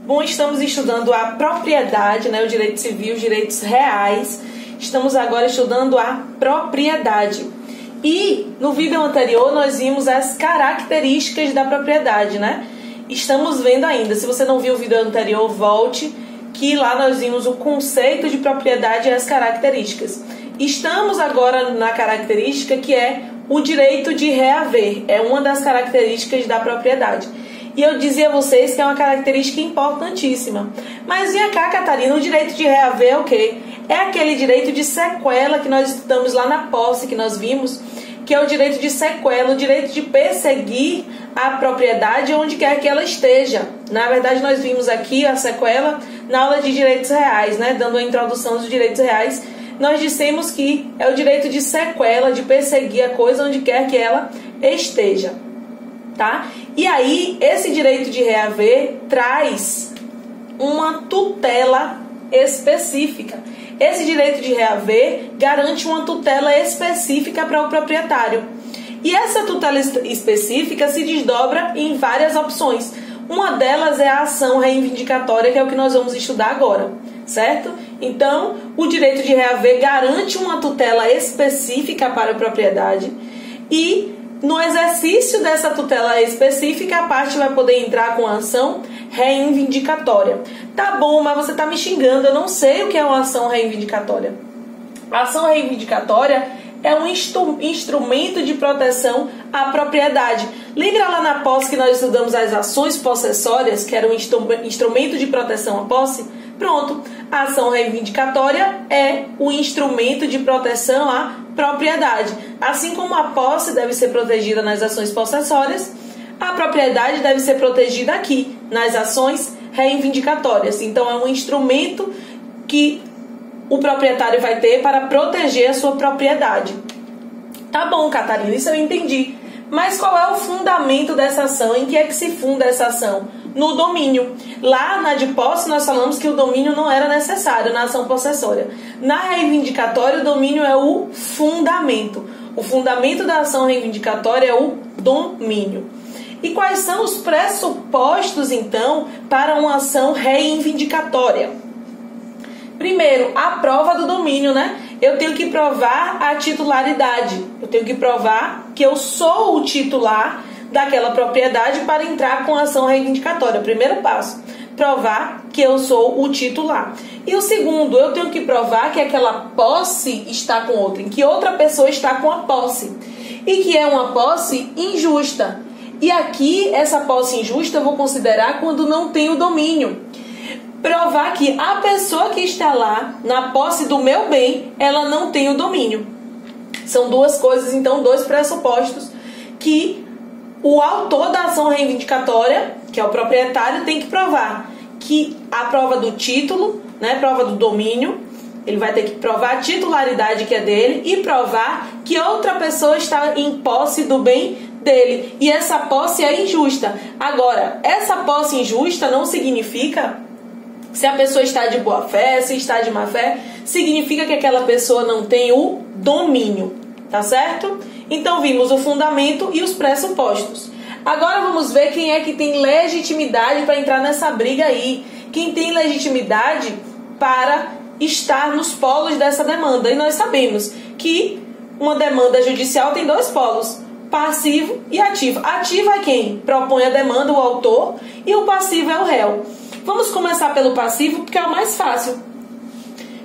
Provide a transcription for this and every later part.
Bom, estamos estudando a propriedade, né, o direito civil, os direitos reais. Estamos agora estudando a propriedade. E no vídeo anterior nós vimos as características da propriedade, né? Estamos vendo ainda. Se você não viu o vídeo anterior, volte, que lá nós vimos o conceito de propriedade e as características. Estamos agora na característica que é o direito de reaver. É uma das características da propriedade. E eu dizia a vocês que é uma característica importantíssima. Mas vem cá, Catarina, o direito de reaver é o quê? É aquele direito de sequela que nós estudamos lá na posse, que nós vimos, que é o direito de sequela, o direito de perseguir a propriedade onde quer que ela esteja. Na verdade, nós vimos aqui a sequela na aula de direitos reais, né? Dando a introdução dos direitos reais. Nós dissemos que é o direito de sequela, de perseguir a coisa onde quer que ela esteja. Tá? E aí, esse direito de reaver traz uma tutela específica. Esse direito de reaver garante uma tutela específica para o proprietário. E essa tutela específica se desdobra em várias opções. Uma delas é a ação reivindicatória, que é o que nós vamos estudar agora, certo? Então, o direito de reaver garante uma tutela específica para a propriedade e no exercício dessa tutela específica, a parte vai poder entrar com a ação reivindicatória. Tá bom, mas você tá me xingando, eu não sei o que é uma ação reivindicatória. A ação reivindicatória é um instrumento de proteção à propriedade. Lembra lá na posse que nós estudamos as ações possessórias, que era um instrumento de proteção à posse? Pronto, a ação reivindicatória é o instrumento de proteção à propriedade. Assim como a posse deve ser protegida nas ações possessórias, a propriedade deve ser protegida aqui, nas ações reivindicatórias. Então, é um instrumento que o proprietário vai ter para proteger a sua propriedade. Tá bom, Catarina, isso eu entendi. Mas qual é o fundamento dessa ação? Em que é que se funda essa ação? No domínio. Lá na de posse nós falamos que o domínio não era necessário na ação possessória. Na reivindicatória o domínio é o fundamento. O fundamento da ação reivindicatória é o domínio. E quais são os pressupostos então para uma ação reivindicatória? Primeiro, a prova do domínio, né? Eu tenho que provar a titularidade. Eu tenho que provar que eu sou o titular daquela propriedade para entrar com a ação reivindicatória. Primeiro passo, provar que eu sou o titular. E o segundo, eu tenho que provar que aquela posse está com outrem, que outra pessoa está com a posse. E que é uma posse injusta. E aqui, essa posse injusta eu vou considerar quando não tem o domínio. Provar que a pessoa que está lá, na posse do meu bem, ela não tem o domínio. São duas coisas, então, dois pressupostos que o autor da ação reivindicatória, que é o proprietário, tem que provar. Que a prova do título, né, prova do domínio, ele vai ter que provar a titularidade que é dele e provar que outra pessoa está em posse do bem dele. E essa posse é injusta. Agora, essa posse injusta não significa, se a pessoa está de boa fé, se está de má fé, significa que aquela pessoa não tem o domínio, tá certo? Então vimos o fundamento e os pressupostos. Agora vamos ver quem é que tem legitimidade para entrar nessa briga aí. Quem tem legitimidade para estar nos polos dessa demanda. E nós sabemos que uma demanda judicial tem dois polos, passivo e ativo. Ativo é quem propõe a demanda, o autor, e o passivo é o réu. Vamos começar pelo passivo, porque é o mais fácil.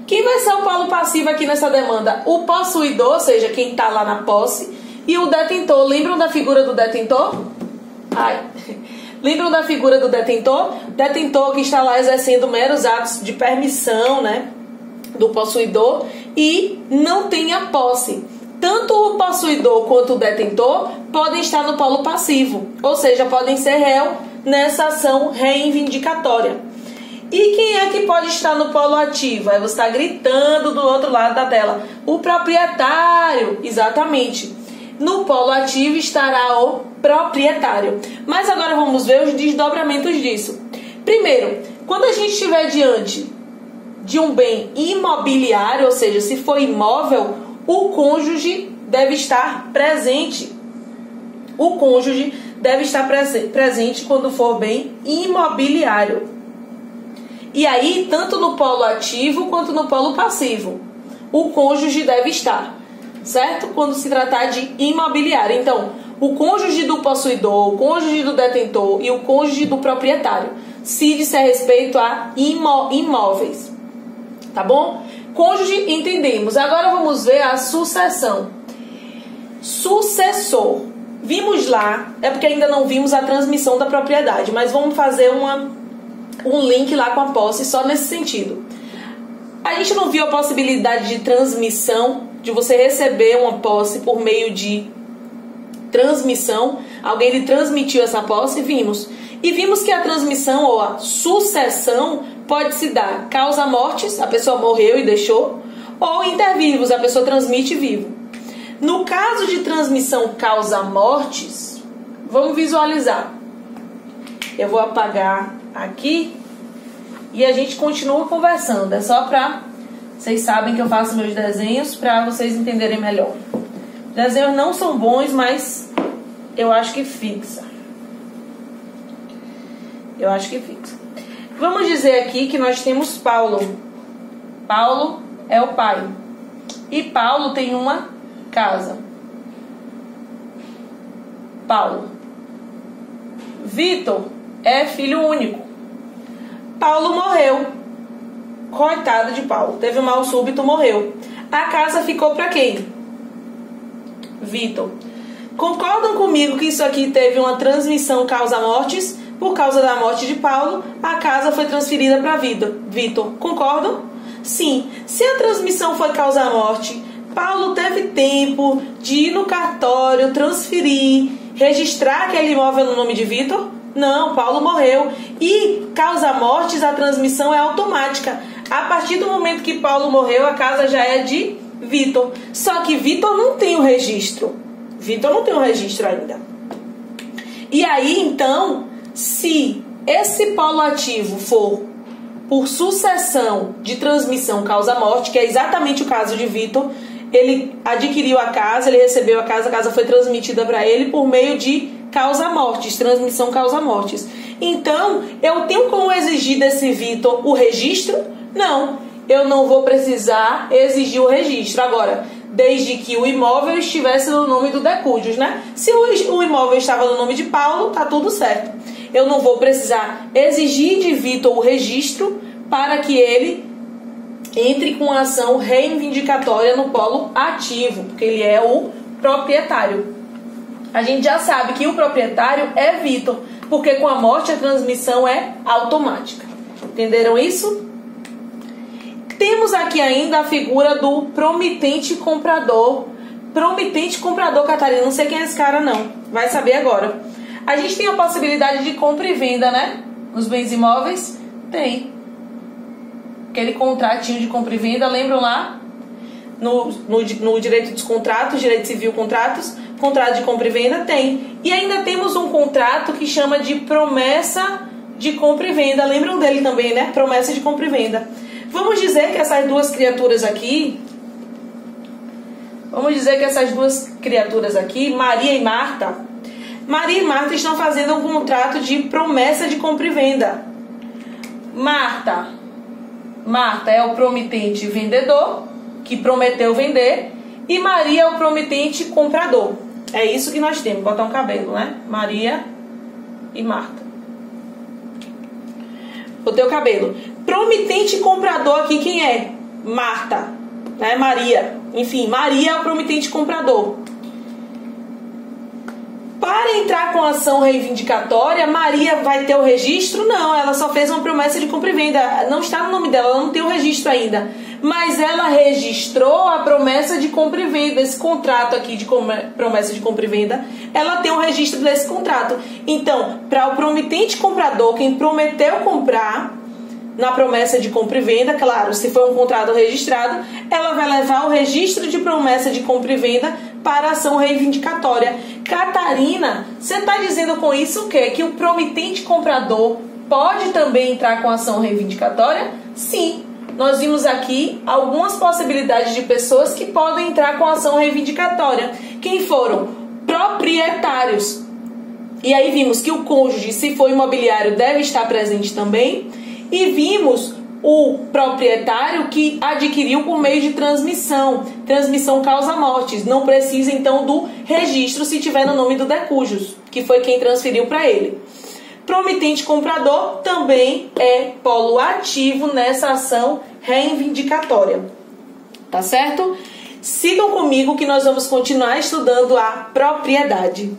Quem vai ser o polo passivo aqui nessa demanda? O possuidor, ou seja, quem está lá na posse, e o detentor. Lembram da figura do detentor? Lembram da figura do detentor? Detentor que está lá exercendo meros atos de permissão, né, do possuidor e não tem a posse. Tanto o possuidor quanto o detentor podem estar no polo passivo, ou seja, podem ser réu nessa ação reivindicatória. E quem é que pode estar no polo ativo? Aí você está gritando do outro lado da tela. O proprietário, exatamente. No polo ativo estará o proprietário. Mas agora vamos ver os desdobramentos disso. Primeiro, quando a gente estiver diante de um bem imobiliário, ou seja, se for imóvel, o cônjuge deve estar presente. O cônjuge deve estar presente quando for bem imobiliário. E aí, tanto no polo ativo quanto no polo passivo, o cônjuge deve estar, certo? Quando se tratar de imobiliário. Então, o cônjuge do possuidor, o cônjuge do detentor e o cônjuge do proprietário, se disser respeito a imóveis. Tá bom? Cônjuge, entendemos. Agora vamos ver a sucessão. Sucessor. Vimos lá, é porque ainda não vimos a transmissão da propriedade, mas vamos fazer um link lá com a posse só nesse sentido. A gente não viu a possibilidade de transmissão, de você receber uma posse por meio de transmissão. Alguém lhe transmitiu essa posse, vimos. E vimos que a transmissão ou a sucessão pode se dar causa mortis, a pessoa morreu e deixou, ou inter vivos, a pessoa transmite vivo. No caso de transmissão causa mortis, vamos visualizar. Eu vou apagar aqui e a gente continua conversando. É só para vocês sabem que eu faço meus desenhos para vocês entenderem melhor. Desenhos não são bons, mas eu acho que fixa. Eu acho que fixa. Vamos dizer aqui que nós temos Paulo. Paulo é o pai. E Paulo tem uma casa. Paulo. Vitor é filho único. Paulo morreu. Coitado de Paulo. Teve um mal súbito, morreu. A casa ficou para quem? Vitor. Concordam comigo que isso aqui teve uma transmissão causa-mortis? Por causa da morte de Paulo, a casa foi transferida para Vitor. Concordam? Sim. Se a transmissão foi causa-morte, Paulo teve tempo de ir no cartório, transferir, registrar aquele imóvel no nome de Vitor? Não, Paulo morreu. E causa-mortes, a transmissão é automática. A partir do momento que Paulo morreu, a casa já é de Vitor. Só que Vitor não tem o registro. Vitor não tem o registro ainda. E aí, então, se esse polo ativo for por sucessão de transmissão causa-morte, que é exatamente o caso de Vitor, ele adquiriu a casa, ele recebeu a casa foi transmitida para ele por meio de causa-mortes, transmissão causa-mortes. Então, eu tenho como exigir desse Vitor o registro? Não, eu não vou precisar exigir o registro. Agora, desde que o imóvel estivesse no nome do decúdios, né? Se o imóvel estava no nome de Paulo, tá tudo certo. Eu não vou precisar exigir de Vitor o registro para que ele entre com a ação reivindicatória no polo ativo, porque ele é o proprietário. A gente já sabe que o proprietário é Vitor, porque com a morte a transmissão é automática. Entenderam isso? Temos aqui ainda a figura do promitente comprador. Promitente comprador, Catarina, não sei quem é esse cara não, vai saber agora. A gente tem a possibilidade de compra e venda, né? Nos bens imóveis? Tem. Aquele contratinho de compra e venda, lembram lá? No direito dos contratos, direito civil contratos, contrato de compra e venda tem. E ainda temos um contrato que chama de promessa de compra e venda. Lembram dele também, né? Promessa de compra e venda. Vamos dizer que essas duas criaturas aqui, Maria e Marta estão fazendo um contrato de promessa de compra e venda. Marta é o promitente vendedor, que prometeu vender, e Maria é o promitente comprador. É isso que nós temos. Vou botar um cabelo, né? Maria e Marta. Botei o cabelo. Promitente comprador aqui, quem é? Marta, né? Maria. Enfim, Maria é o promitente comprador. Para entrar com a ação reivindicatória, Maria vai ter o registro? Não, ela só fez uma promessa de compra e venda. Não está no nome dela, ela não tem o registro ainda. Mas ela registrou a promessa de compra e venda. Esse contrato aqui de promessa de compra e venda, ela tem o registro desse contrato. Então, para o promitente comprador, quem prometeu comprar na promessa de compra e venda, claro, se for um contrato registrado, ela vai levar o registro de promessa de compra e venda para a ação reivindicatória. Catarina, você está dizendo com isso o quê? Que o promitente comprador pode também entrar com ação reivindicatória? Sim, nós vimos aqui algumas possibilidades de pessoas que podem entrar com ação reivindicatória. Quem foram? Proprietários. E aí vimos que o cônjuge, se for imobiliário, deve estar presente também. E vimos o proprietário que adquiriu por meio de transmissão. Transmissão causa mortes. Não precisa, então, do registro se tiver no nome do decujus, que foi quem transferiu para ele. Promitente comprador também é polo ativo nessa ação reivindicatória. Tá certo? Sigam comigo que nós vamos continuar estudando a propriedade.